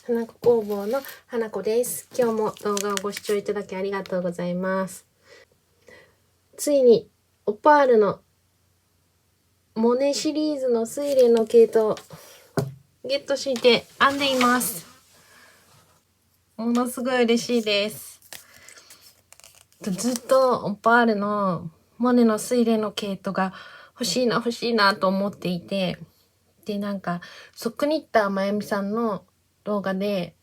花子工房の花子です。今日も動画をご視聴いただきありがとうございます。ついにオパールのモネシリーズの睡蓮の毛糸をゲットして編んでいます。ものすごい嬉しいです。ずっとオパールのモネの睡蓮の毛糸が欲しいなと思っていて、でソックニッターまゆみさんの動画で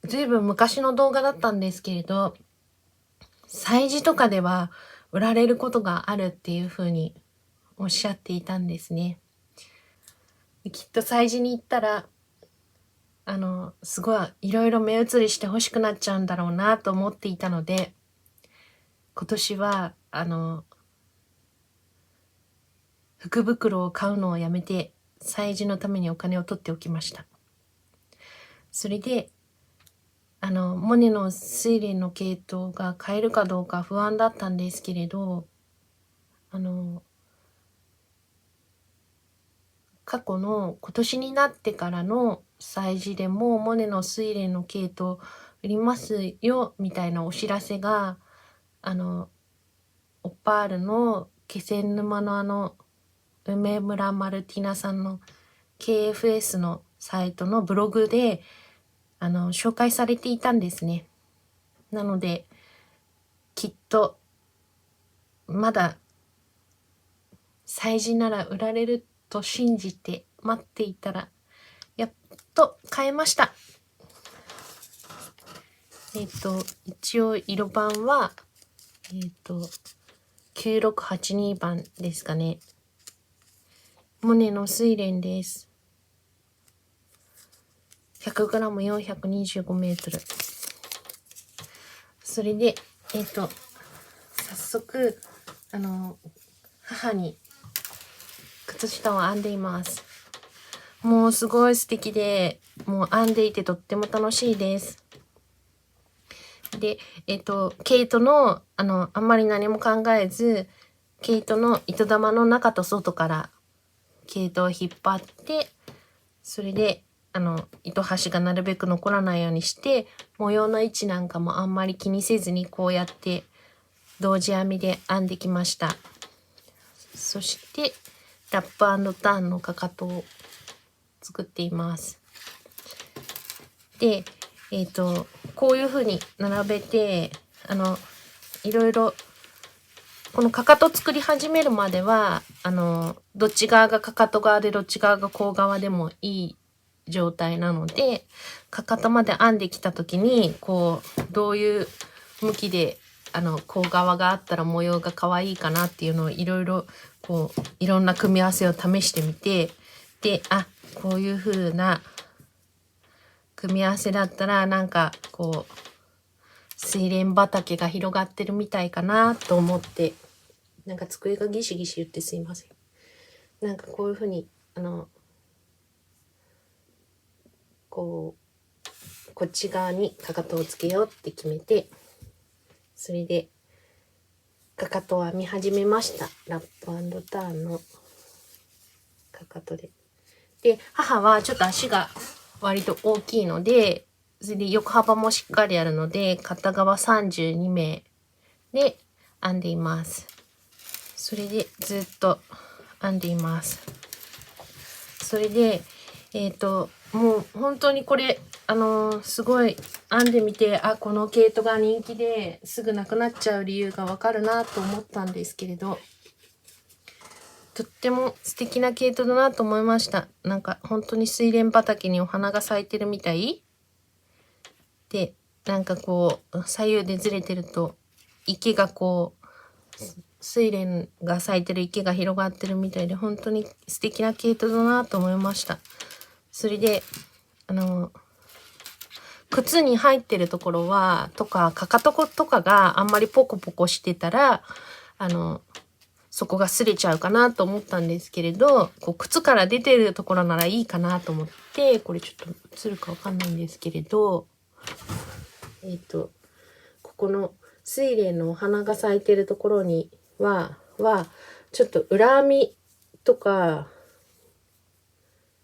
ずいぶん昔の動画だったんですけれど、催事とかでは売られることがあるっていう風におっしゃっていたんですね。きっと催事に行ったらすごいいろいろ目移りして欲しくなっちゃうんだろうなと思っていたので、今年は福袋を買うのをやめて催事のためにお金を取っておきました。それでモネの睡蓮の毛糸が買えるかどうか不安だったんですけれど、過去の今年になってからの催事でもモネの睡蓮の毛糸売りますよみたいなお知らせがオパールの気仙沼の梅村マルティナさんの KFS のサイトのブログで紹介されていたんですね。なのできっとまだ催事なら売られると信じて待っていたらやっと買えました。一応色番は9682番ですかね。モネの睡蓮です。100g425m。それで早速母に靴下を編んでいます。もうすごい素敵で、もう編んでいてとっても楽しいです。で、毛糸のあんまり何も考えず、毛糸の糸玉の中と外から毛糸を引っ張って、それで糸端がなるべく残らないようにして、模様の位置なんかもあんまり気にせずにこうやって同時編みで編んできました。そしてラップ&ターンのかかとを作っています。で、こういう風に並べていろいろこのかかと作り始めるまではどっち側がかかと側でどっち側が甲側でもいい状態なので、かかとまで編んできた時にこうどういう向きで甲側があったら模様が可愛いかなっていうのをいろいろいろんな組み合わせを試してみて、でこういう風な組み合わせだったら睡蓮畑が広がってるみたいかなと思って、机がギシギシ言ってすいません。こういう風にこっち側にかかとをつけようって決めて、それでかかとを編み始めました。ラップ&ターンのかかとで。で、母はちょっと足が割と大きいので、それで横幅もしっかりあるので、片側32名で編んでいます。それでずっと編んでいます。それで、もう本当にこれ、すごい編んでみて、この毛糸が人気ですぐなくなっちゃう理由がわかるなと思ったんですけれど、とっても素敵な毛糸だなと思いました。本当に睡蓮畑にお花が咲いてるみたいで、左右でずれてると池が睡蓮が咲いてる池が広がってるみたいで、本当に素敵な毛糸だなと思いました。それで靴に入ってるところとかかかととかがあんまりポコポコしてたらそこが擦れちゃうかなと思ったんですけれど、靴から出てるところならいいかなと思って、これちょっと映るかわかんないんですけれど、ここの睡蓮のお花が咲いてるところにはちょっと裏編みとか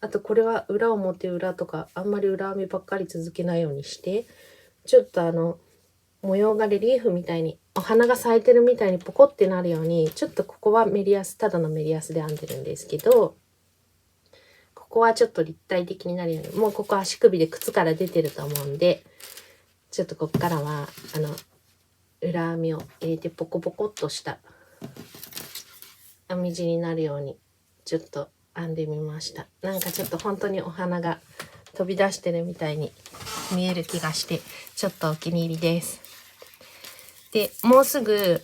あとこれは裏表裏とかあんまり裏編みばっかり続けないようにして、ちょっと模様がレリーフみたいに、お花が咲いてるみたいにポコってなるように、ちょっとここはメリヤス、ただのメリヤスで編んでるんですけど、ここはちょっと立体的になるように、もうここ足首で靴から出てると思うんで、ちょっとここからは裏編みを入れてポコポコっとした編み地になるようにちょっと編んでみました。なんかちょっと本当にお花が飛び出してるみたいに見える気がしてちょっとお気に入りです。でもうすぐ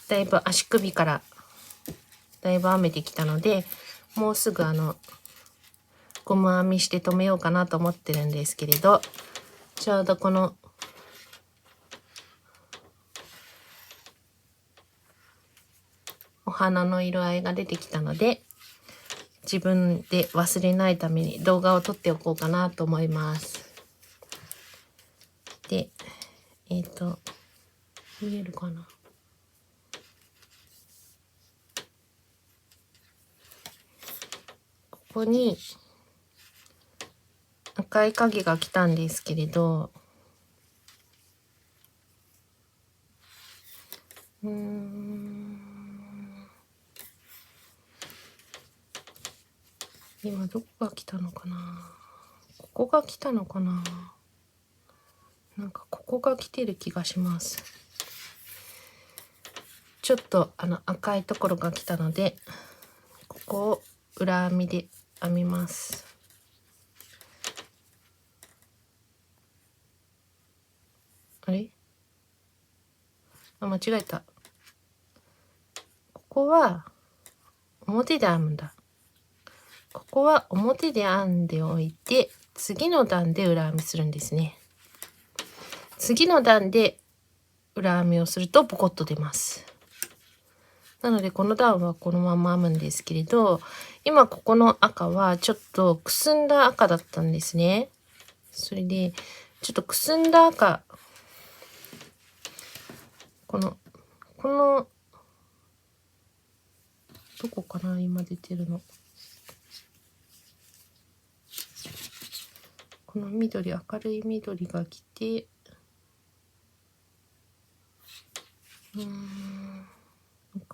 だいぶ足首からだいぶ編めてきたので、もうすぐゴム編みして留めようかなと思ってるんですけれど、ちょうどこのお花の色合いが出てきたので、自分で忘れないために動画を撮っておこうかなと思います。で、見えるかな。ここに赤い影が来たんですけれど、今どこが来たのかな。ここが来たのかな。なんかここが来てる気がします。ちょっと赤いところが来たので、ここを裏編みで編みます。あれ？間違えた。ここは表で編むんだ。ここは表で編んでおいて、次の段で裏編みするんですね。次の段で裏編みをするとポコッと出ます。なのでこの段はこのまま編むんですけれど、今ここの赤はちょっとくすんだ赤だったんですね。それでちょっとくすんだ赤、このどこかな、今出てるの。この緑、明るい緑が来て、明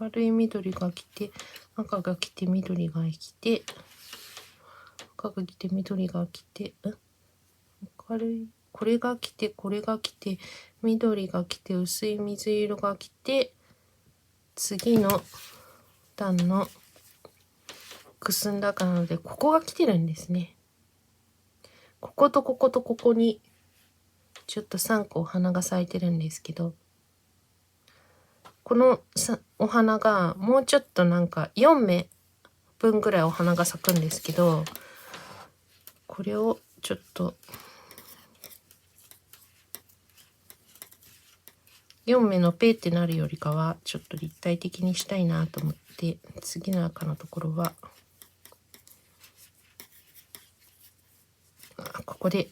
るい緑が来て、赤が来て、緑が来て、赤が来て、緑が来て、明るい、これが来て、これが来て、緑が来て、薄い水色が来て、次の段のくすんだ赤なので、ここが来てるんですね。こことこことここに、ちょっと3個お花が咲いてるんですけど、このお花がもうちょっとなんか4目分ぐらいお花が咲くんですけど、これをちょっと4目のペーってなるよりかはちょっと立体的にしたいなと思って、次の赤のところはここで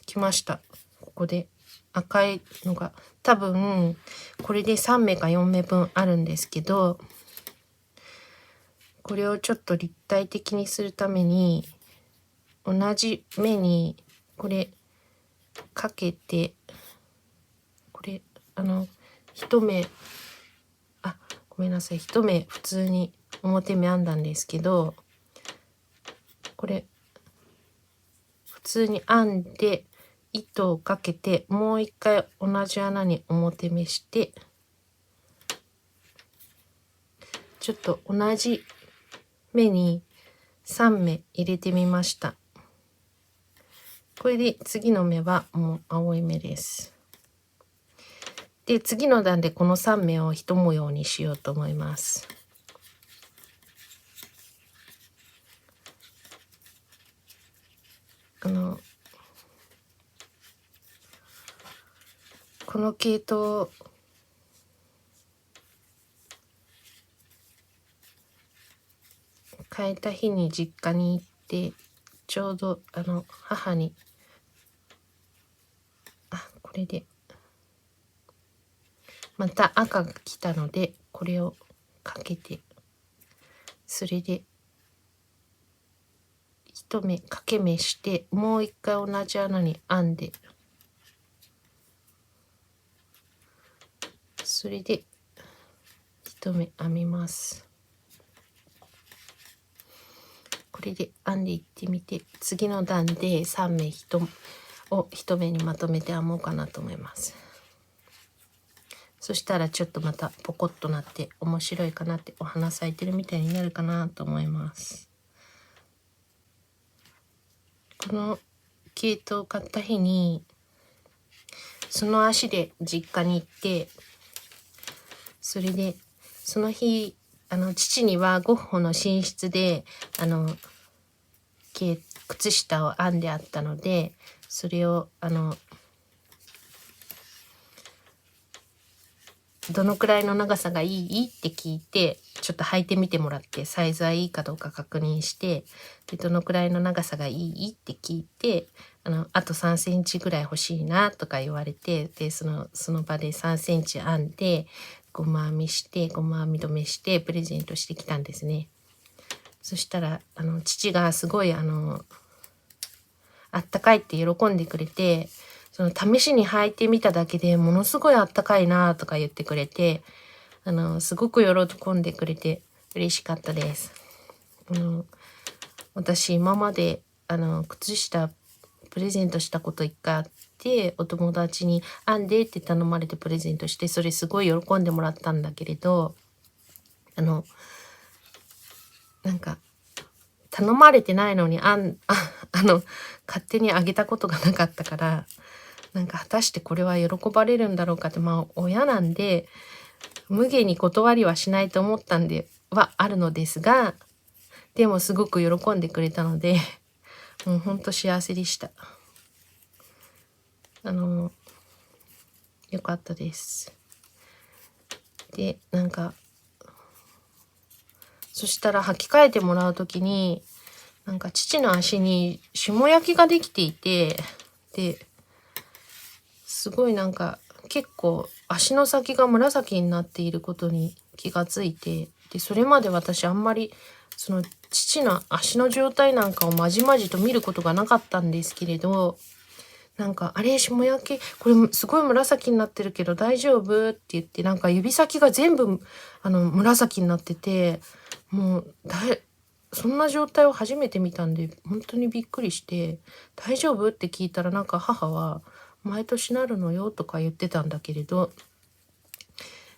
来ました。ここで赤いのが多分これで3目か4目分あるんですけど、これをちょっと立体的にするために同じ目にこれかけて、これ一目、ごめんなさい、一目普通に表目編んだんですけど、これ普通に編んで糸をかけて、もう一回同じ穴に表目して、ちょっと同じ目に3目入れてみました。これで次の目はもう青い目です。で、次の段でこの3目を一模様にしようと思います。この毛糸変えた日に実家に行って、ちょうど母にこれでまた赤が来たので、これをかけてそれで一目掛け目して、もう一回同じ穴に編んで、それで一目編みます。これで編んでいってみて、次の段で3目を一目にまとめて編もうかなと思います。そしたらちょっとまたポコッとなって面白いかなって、お花咲いてるみたいになるかなと思います。この毛糸を買った日にその足で実家に行って、それでその日父にはゴッホの寝室で靴下を編んであったので、それをどのくらいの長さがいいって聞いて、ちょっと履いてみてもらって、サイズはいいかどうか確認して、でどのくらいの長さがいいって聞いて、あと3センチぐらい欲しいなとか言われて、でその場で3センチ編んで、ゴム編み止めしてプレゼントしてきたんですね。そしたら父がすごいあったかいって喜んでくれて、その試しに履いてみただけでものすごいあったかいなとか言ってくれて、すごく喜んでくれて嬉しかったです。私今まで靴下プレゼントしたこと1回あって、お友達に編んでって頼まれてプレゼントして、それすごい喜んでもらったんだけれど、なんか頼まれてないのに勝手にあげたことがなかったから、なんか果たしてこれは喜ばれるんだろうかって、まあ親なんで無限に断りはしないと思ったんではあるのですが、でもすごく喜んでくれたので、もうほんと幸せでした。よかったです。で、なんかそしたら履き替えてもらうときに、なんか父の足に霜焼きができていて、ですごいなんか結構足の先が紫になっていることに気がついて、でそれまで私あんまりその父の足の状態なんかをまじまじと見ることがなかったんですけれど、なんかあれ霜焼きこれすごい紫になってるけど大丈夫って言って、なんか指先が全部紫になってて、もうそんな状態を初めて見たんで本当にびっくりして、大丈夫って聞いたら、なんか母は毎年なるのよとか言ってたんだけれど、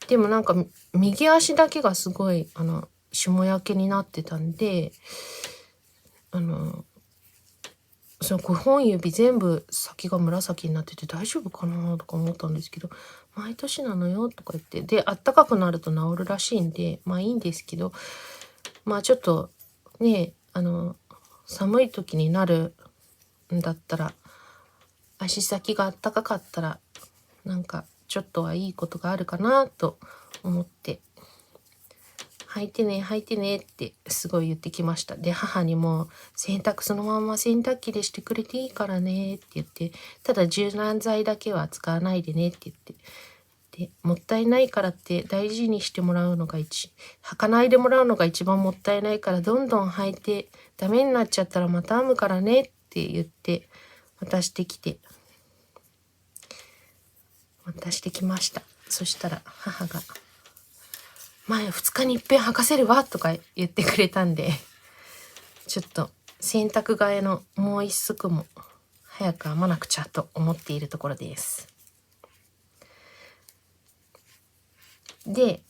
でもなんか右足だけがすごい霜焼けになってたんで、その5本指全部先が紫になってて大丈夫かなとか思ったんですけど、毎年なのよとか言って、であったかくなると治るらしいんで、まあいいんですけど、まあちょっとね、寒い時になるんだったら、足先があったかかったらなんかちょっとはいいことがあるかなと思って、履いてね履いてねってすごい言ってきました。で母にも洗濯そのまま洗濯機でしてくれていいからねって言って、ただ柔軟剤だけは使わないでねって言って、でもったいないからって大事にしてもらうのが履かないでもらうのが一番もったいないから、どんどん履いてダメになっちゃったらまた編むからねって言って渡してきました。そしたら母が前2日に一遍履かせるわとか言ってくれたんで、ちょっと洗濯替えのもう一足も早く編まなくちゃと思っているところです。で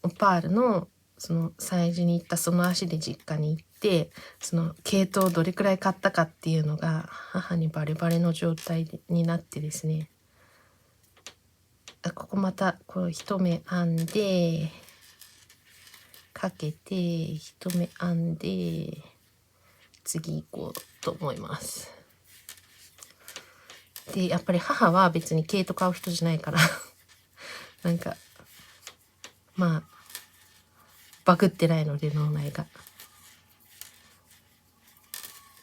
オパールのその催事に行ったその足で実家に行って、その毛糸をどれくらい買ったかっていうのが母にバレバレの状態になってですね、ここまたこう一目編んでかけて一目編んで次行こうと思います。でやっぱり母は別に毛糸買う人じゃないからなんかまあバグってないので、脳内が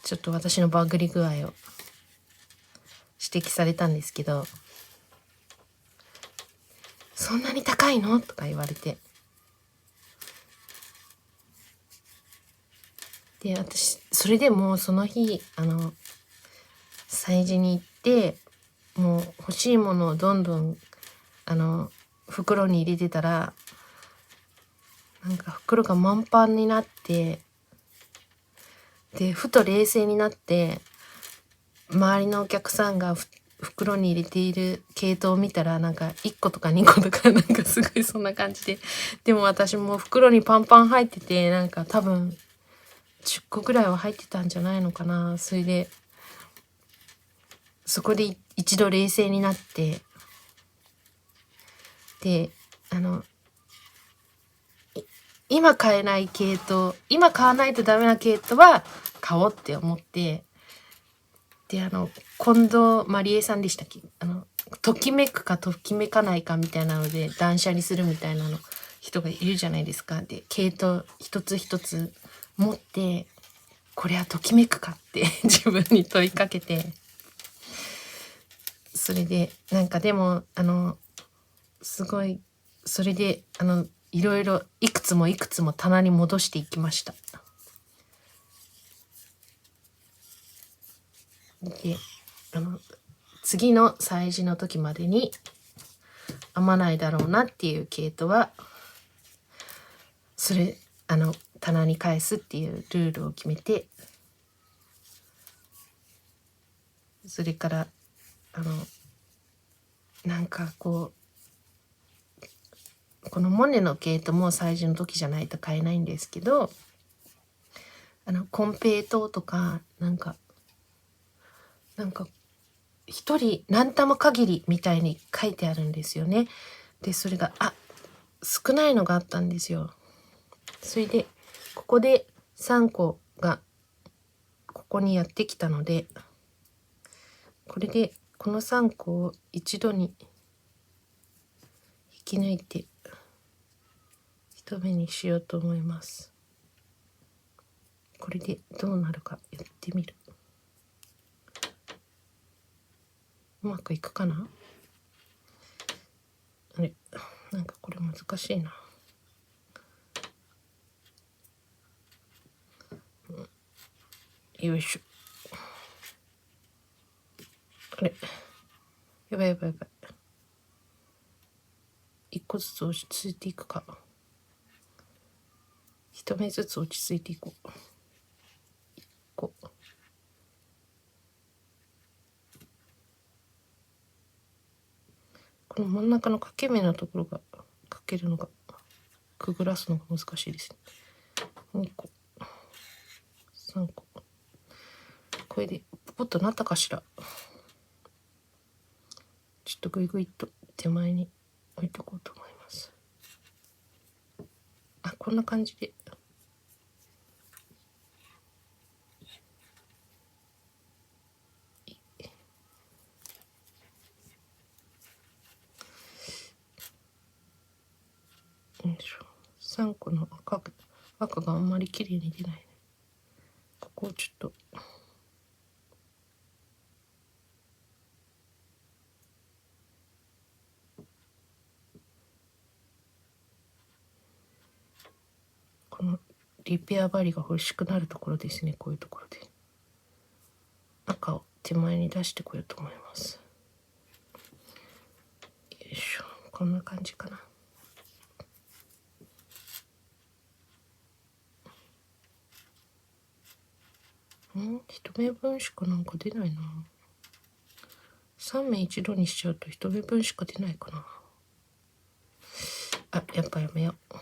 ちょっと私のバグり具合を指摘されたんですけど、そんなに高いのとか言われて、で、私、それでもうその日、催事に行って、もう欲しいものをどんどん、袋に入れてたら、なんか袋が満帆になって、で、ふと冷静になって、周りのお客さんが袋に入れている系統を見たら、なんか1個とか2個とか、なんかすごいそんな感じで。でも私も袋にパンパン入ってて、なんか多分10個ぐらいは入ってたんじゃないのかな。それで、そこで一度冷静になって、で、今買えない系統、今買わないとダメな系統は買おうって思って、で、近藤まりえさんでしたっけ？ときめくかときめかないかみたいなので断捨離するみたいな人がいるじゃないですか。で、系統一つ一つ持って、これはときめくかって自分に問いかけて、それで、なんかでも、すごい、それで、いろいろ、いくつもいくつも棚に戻していきました。で、次の催事の時までに編まないだろうなっていう系統は、それ、棚に返すっていうルールを決めて、それから、なんかこう、このモネの系統も催事の時じゃないと買えないんですけど、コンペイトーとか、なんか、一人何玉限りみたいに書いてあるんですよね。で、それが、少ないのがあったんですよ。それで、ここで3個が、ここにやってきたので、これで、この3個を一度に引き抜いて、一目にしようと思います。これでどうなるかやってみる。うまくいくかな？あれ、なんかこれ難しいな。よいしょ。あれ、やばいやばいやばい。一個ずつ落ち着いていくか。一目ずつ落ち着いていこう。こう。この真ん中の掛け目のところがかけるのが、くぐらすのが難しいですね。2個、3個。これでポコッとなったかしら。ちょっとグイグイと手前に置いとこうと思います。こんな感じで。よいしょ。3個の赤があんまり綺麗に出ないね。ここをちょっと。このリペア針が欲しくなるところですね。こういうところで。赤を手前に出してこようと思います。よいしょ。こんな感じかな。一目分しかなんか出ないな。3目一度にしちゃうと一目分しか出ないかな。やっぱやめよう。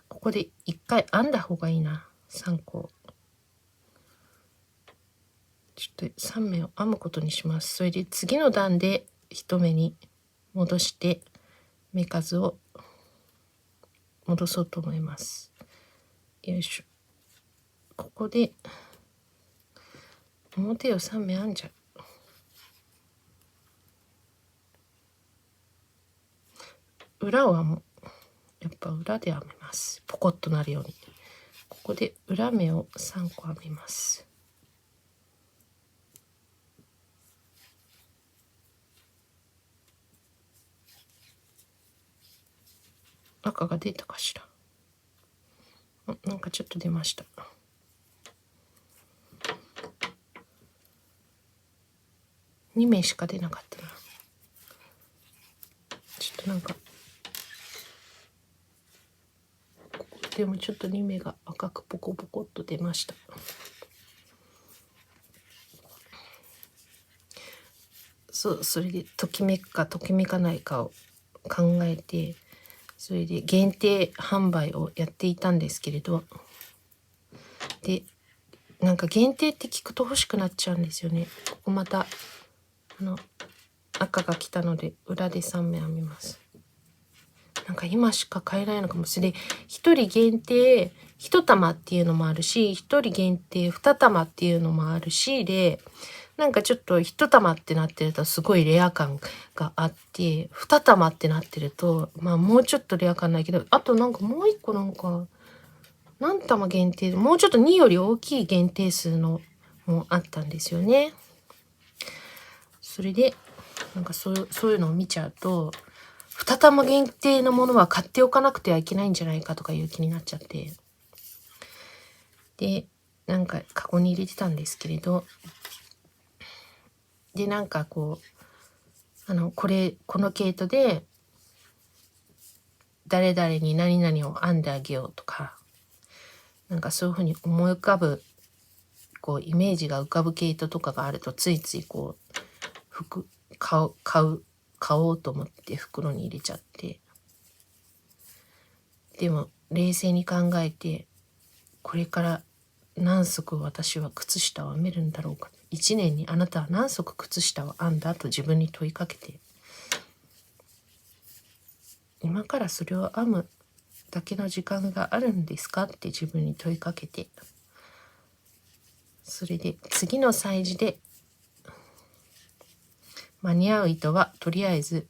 ここで一回編んだ方がいいな。3個。ちょっと3目を編むことにします。それで次の段で1目に戻して目数を戻そうと思います。よいしょ。ここで表を3目編んじゃう。裏はもうやっぱ裏で編みます。ポコッとなるように。ここで裏目を3個編みます。赤が出たかしら。なんかちょっと出ました。2名しか出なかったな。ちょっとなんかでもちょっと2名が赤くポコポコっと出ました。それでときめくかときめかないかを考えて、それで限定販売をやっていたんですけれど、でなんか限定って聞くと欲しくなっちゃうんですよね。ここまた赤が来たので裏で3目編みます。なんか今しか買えないのかもしれない。1人限定1玉っていうのもあるし、1人限定2玉っていうのもあるしで、なんかちょっと1玉ってなってるとすごいレア感があって、2玉ってなってるとまあもうちょっとレア感ないけど、あとなんかもう1個なんか何玉限定でもうちょっと2より大きい限定数のもあったんですよね。それでなんかそういうのを見ちゃうと、2玉限定のものは買っておかなくてはいけないんじゃないかとかいう気になっちゃって、でなんかカゴに入れてたんですけれど、でなんかこうこの毛糸で誰々に何々を編んであげようとか、なんかそういうふうに思い浮かぶこうイメージが浮かぶ毛糸とかがあると、ついついこう服買おうと思って袋に入れちゃって、でも冷静に考えて、これから何足私は靴下を編めるんだろうか、1年にあなたは何足靴下を編んだと自分に問いかけて、今からそれを編むだけの時間があるんですかって自分に問いかけて、それで次の催事で間に合う糸はとりあえず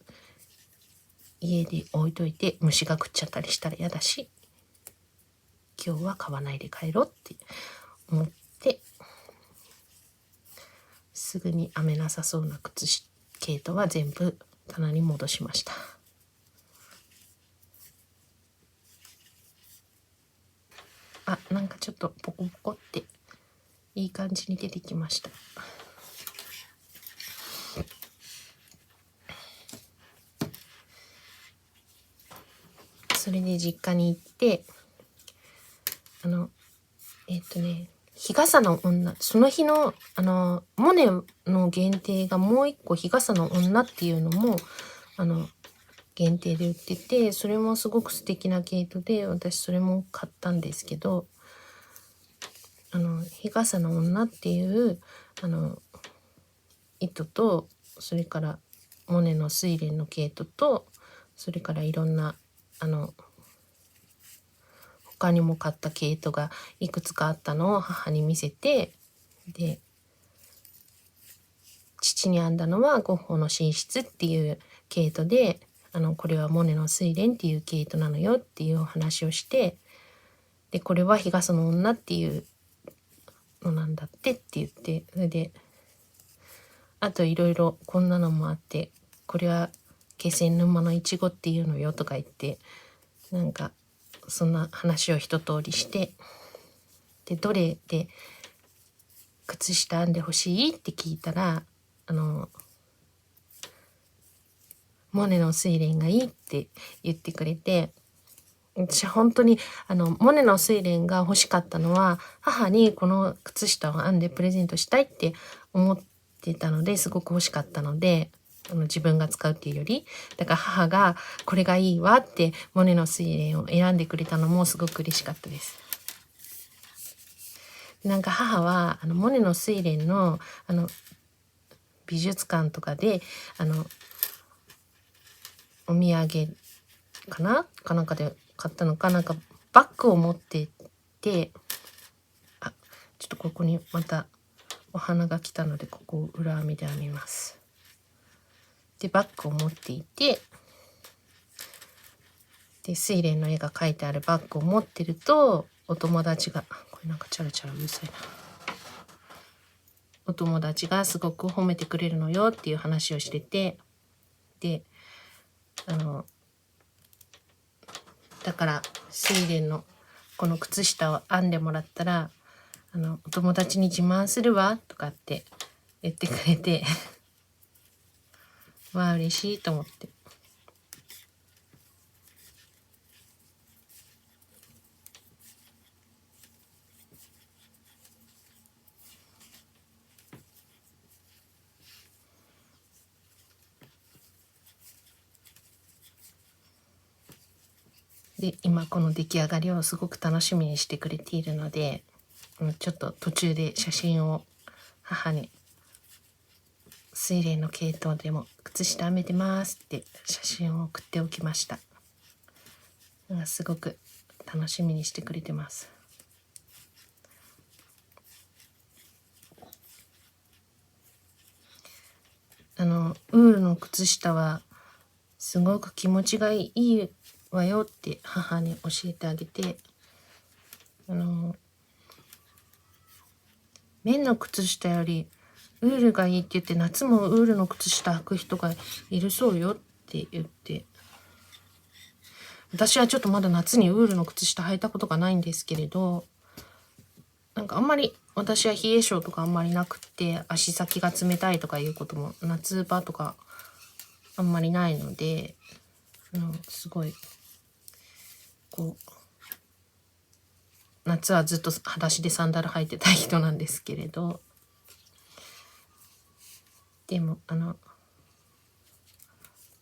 家で置いといて、虫が食っちゃったりしたら嫌だし、今日は買わないで帰ろうって思って、すぐに編めなさそうな靴毛糸は全部棚に戻しました。あ、なんかちょっとポコポコっていい感じに出てきました。それで実家に行って、日傘の女、その日のモネの限定がもう一個日傘の女っていうのも限定で売ってて、それもすごく素敵な毛糸で、私それも買ったんですけど、日傘の女っていう糸と、それからモネの睡蓮の毛糸と、それからいろんな他にも買った毛糸がいくつかあったのを母に見せて、で父に編んだのはゴッホの寝室っていう毛糸で、これはモネの睡蓮っていう毛糸なのよっていうお話をして、でこれは日傘の女っていうのなんだってって言って、それであといろいろこんなのもあって、これは気仙沼のいちごっていうのよとか言って、なんかそんな話を一通りして、でどれで靴下編んでほしいって聞いたら、モネの睡蓮がいいって言ってくれて、私本当にモネの睡蓮が欲しかったのは、母にこの靴下を編んでプレゼントしたいって思ってたので、すごく欲しかったので、自分が使うっていうより、だから母がこれがいいわってモネの睡蓮を選んでくれたのもすごく嬉しかったです。なんか母はモネの睡蓮の美術館とかでお土産かなんかで買ったのか、なんかバッグを持ってて、ちょっとここにまたお花が来たので、ここを裏編みで編みます。でバッグを持っていて、で睡蓮の絵が描いてあるバッグを持ってると、お友達が、これなんかチャラチャラうるさいな、お友達がすごく褒めてくれるのよっていう話をしてて、でだから睡蓮のこの靴下を編んでもらったらお友達に自慢するわとかって言ってくれてわあ嬉しいと思って。で今この出来上がりをすごく楽しみにしてくれているので、ちょっと途中で写真を母に睡蓮の系統でも靴下編めてますって写真を送っておきました。すごく楽しみにしてくれてます。ウールの靴下はすごく気持ちがいいわよって母に教えてあげて、綿の靴下よりウールがいいって言って夏もウールの靴下履く人がいるそうよって言って、私はちょっとまだ夏にウールの靴下履いたことがないんですけれど、なんかあんまり私は冷え性とかあんまりなくって足先が冷たいとかいうことも夏場とかあんまりないので、すごいこう夏はずっと裸足でサンダル履いてた人なんですけれど、でも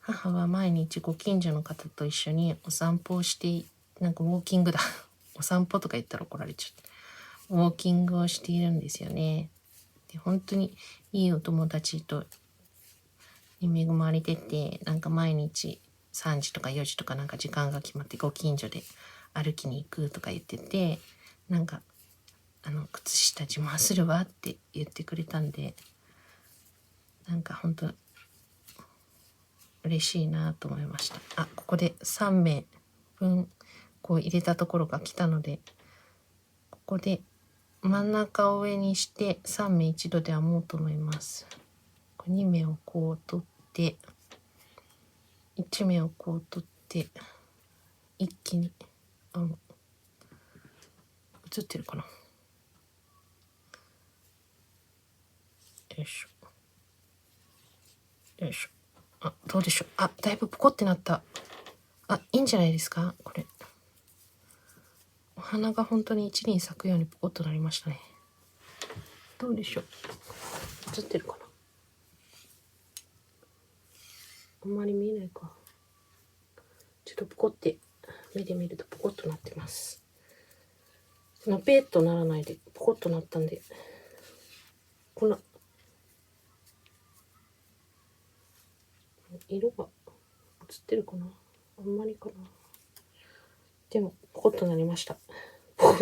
母は毎日ご近所の方と一緒にお散歩をして、なんかウォーキングだお散歩とか言ったら怒られちゃってウォーキングをしているんですよね。で本当にいいお友達とに恵まれてて、なんか毎日3時とか4時とかなんか時間が決まってご近所で歩きに行くとか言ってて、なんか靴下自慢するわって言ってくれたんで、なんか本当嬉しいなと思いました。あ、ここで3名分こう入れたところが来たので、ここで真ん中を上にして3目一度で編もうと思います。2目をこう取って1目をこう取って一気に映ってるかな、よいしょよいしょ。あ、どうでしょう。あ、だいぶポコってなった。あ、いいんじゃないですかこれ。お花が本当に一輪咲くようにポコッとなりましたね。どうでしょう。映ってるかな、あんまり見えないか。ちょっとポコって目で見るとポコッとなってます。ペーッとならないでポコッとなったんで、この色が映ってるかな、あんまりかな。でもポコッとなりました。ポ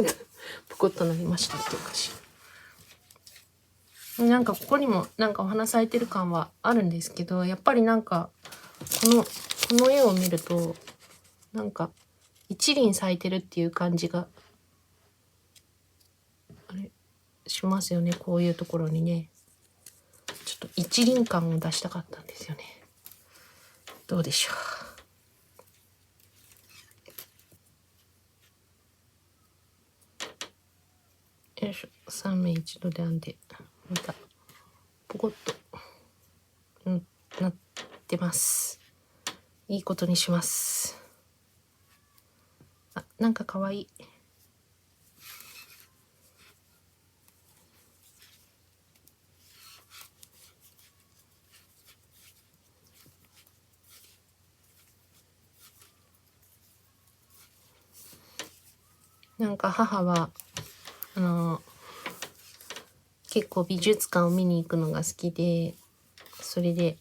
コッとなりましたっていうかしなんかここにもなんかお花咲いてる感はあるんですけど、やっぱりなんかこの絵を見るとなんか一輪咲いてるっていう感じがあれしますよね。こういうところにねちょっと一輪感を出したかったんですよね。どうでしょう。よいしょ。3目一度で編んでまたポコッと、なってます。いいことにします。あ、なんかかわいい。なんか母は結構美術館を見に行くのが好きで、それで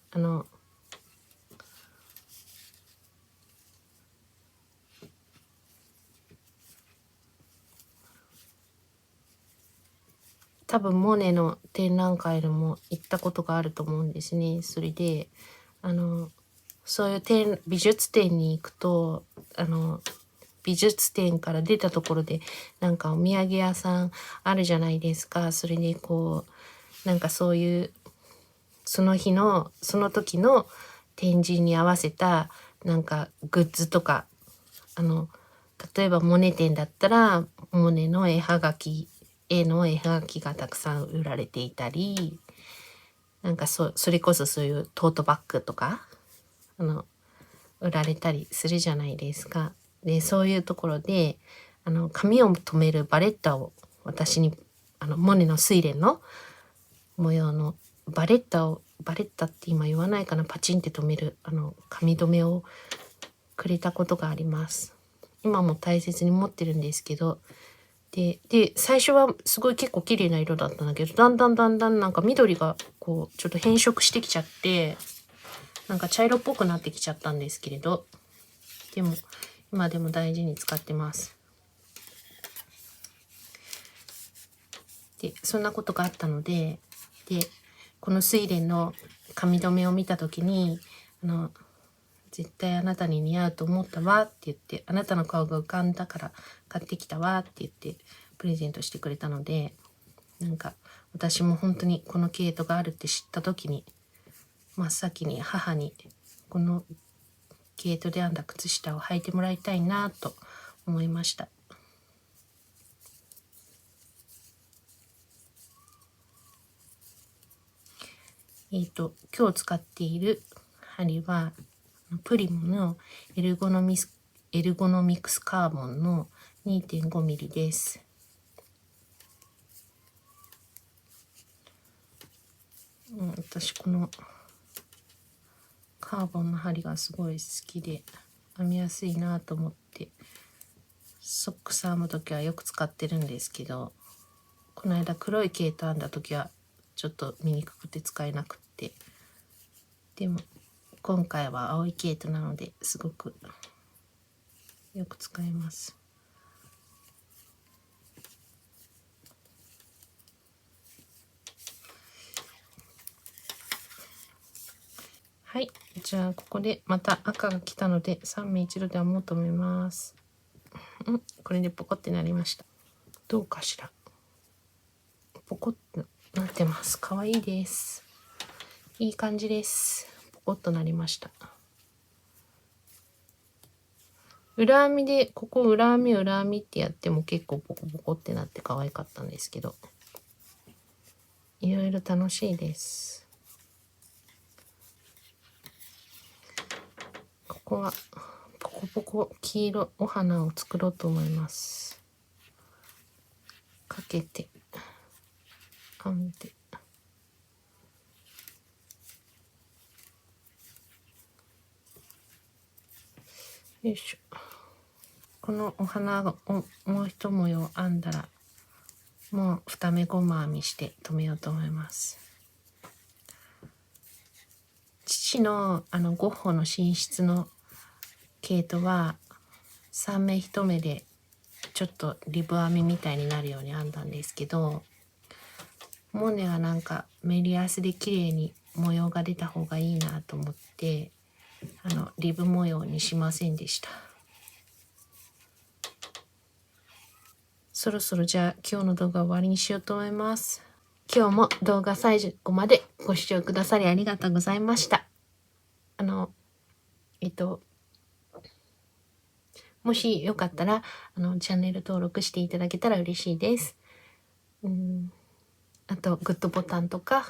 多分モネの展覧会でも行ったことがあると思うんですね。それでそういう美術展に行くと美術展から出たところでなんかお土産屋さんあるじゃないですか。それでこうなんかそういうその日のその時の展示に合わせたなんかグッズとか例えばモネ展だったらモネの絵の絵はがきがたくさん売られていたり、なんかそれこそそういうトートバッグとか売られたりするじゃないですか。でそういうところで髪を留めるバレッタを私にモネの睡蓮の模様のバレッタって今言わないかな、パチンって留める髪留めをくれたことがあります。今も大切に持ってるんですけど、で最初はすごい結構綺麗な色だったんだけど、だんだんなんか緑がこうちょっと変色してきちゃって、なんか茶色っぽくなってきちゃったんですけれど、でも今でも大事に使ってます。でそんなことがあったので、この睡蓮の髪留めを見た時に絶対あなたに似合うと思ったわって言って、あなたの顔が浮かんだから買ってきたわって言ってプレゼントしてくれたので、なんか私も本当にこの毛糸があるって知った時に真っ先に母にこの毛糸で編んだ靴下を履いてもらいたいなと思いました。今日使っている針はプリモのエルゴノミクスカーボンの 2.5 ミリです。私このカーボンの針がすごい好きで編みやすいなと思ってソックス編む時はよく使ってるんですけど、この間黒い毛糸編んだ時はちょっと見にくくて使えなくって、でも今回は青い毛糸なのですごくよく使えます。はい、じゃあここでまた赤が来たので3目一度で編もうと思います。これでポコってなりました。どうかしら。ポコってなってます。かわいいです。いい感じです。ポコッとなりました。裏編みでここ裏編みってやっても結構ポコポコってなって可愛かったんですけど、いろいろ楽しいです。ここはポコポコ黄色お花を作ろうと思います。かけて編んで、よいしょ。このお花をもう一模様編んだらもう2目ゴム編みして留めようと思います。父のゴッホの寝室の毛糸は3目1目でちょっとリブ編みみたいになるように編んだんですけど、モネはなんかメリヤスで綺麗に模様が出た方がいいなと思ってリブ模様にしませんでした。そろそろじゃあ今日の動画終わりにしようと思います。今日も動画最後までご視聴くださりありがとうございました。もしよかったらチャンネル登録していただけたら嬉しいです。あとグッドボタンとか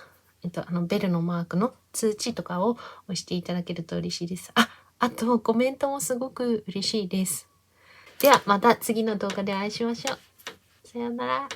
ベルのマークの通知とかを押していただけると嬉しいです。あとコメントもすごく嬉しいです。ではまた次の動画でお会いしましょう。さようなら。